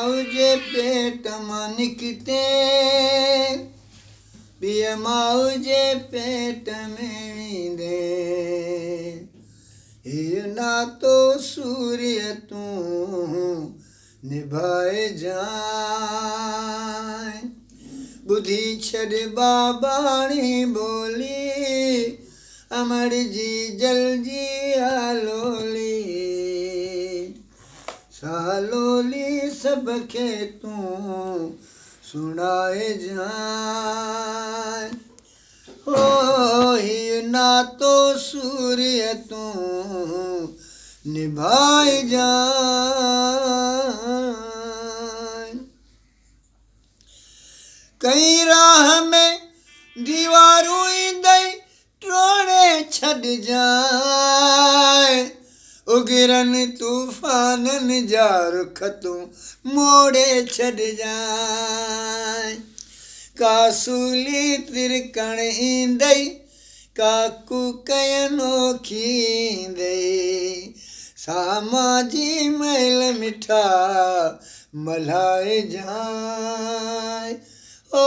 जे पेट मां निकिते पिय माऊ जे पेट में वेंदे हीउ नातो सूर्य तूं निभाए जाए ॿुधी छॾ बाबाणी बोली अमर जी जल जी आलोली सालोली सब खे तूं सुणाए जाए हो हीउ नातो सूर्य तूं निभाए जाए कई राह में दीवारूं ईंदई टोड़े छॾ जाए उगिरनि तूफ़ाननि जा रुख तूं मोड़े छॾ जाए का सूली तिरकण ईंदई का कूक अनोखी ईंदई सामा जी महल मिठा मल्हाए जाए ओ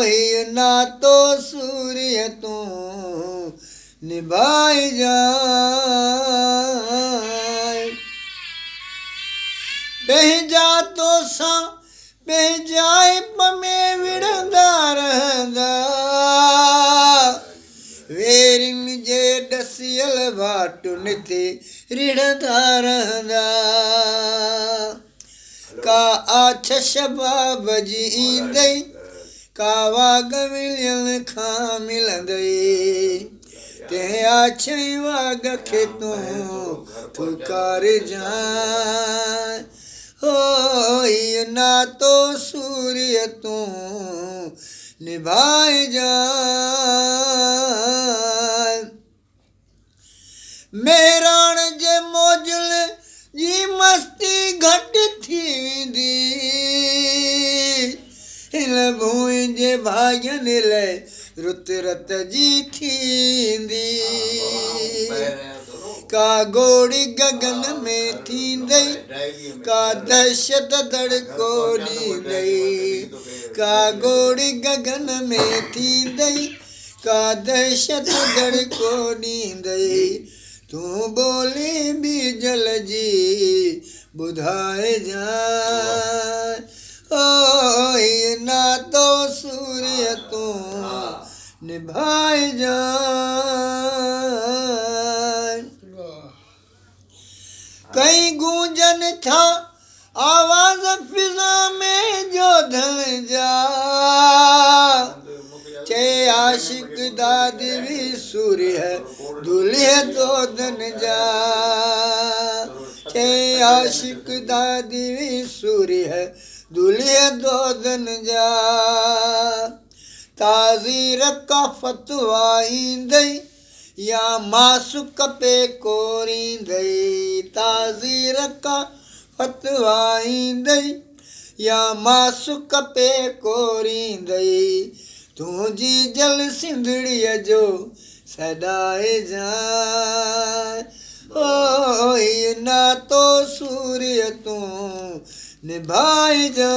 हीउ नातो सूर्य तूं निभाए जाए पंहिंजा तोसां पंहिंजाए में विढ़ंदा रहंदा वेरिन जे डसियल भाटुनि ते रिढ़ंदा रहंदा का आछ शबाब जी ईंदई का वाग मिलियल खां मिलंदई तंहिं आछे वाग खे तूं फुकार जाए हो हीउ नातो सूर्य तूं निभाए जाए मेराण जे मौजुल जी मस्ती घटि थी वेंदी हिन भूमि जे भाॻनि लाइ रुत रत जी थींदी का गोड़ी गगन में थींदई का दहशत धड़को ॾींदई का गोड़ी गगन में थींदई का दहशत धड़को ॾींदई तूं ॿोली बि जल जी ॿुधाए जाए ओ हीउ नातो सूर्य तूं निभाए जाए कई गूंजन था आवाज फिजा में जो धन जा चे आशिक दादी भी सूर्य है दुल्हे तो धन जा चे आशिक दादी भी सूर्य है दुल्हे दो धन जा ताज़ीर का फतवा ईंदई या मासुक पे कोरींदई ताज़ीर का फतवा ईंदई या मासुक पे कोरींदई तुंहिंजी जल सिंधड़ीअ जो सॾाए जाए ओ हीउ नातो सूर्य तूं निभाए जाए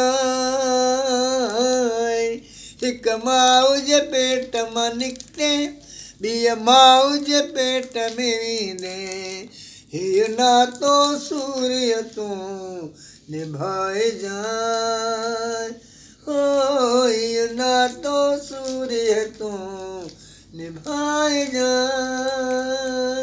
हिकु माउ जे पेट मां निकिते ॿिए माउ जे पेट में वेंदे हीउ नातो सूर्य तूं निभाए जाए ओ हीउ नातो सूर्य तूं निभाए जाए।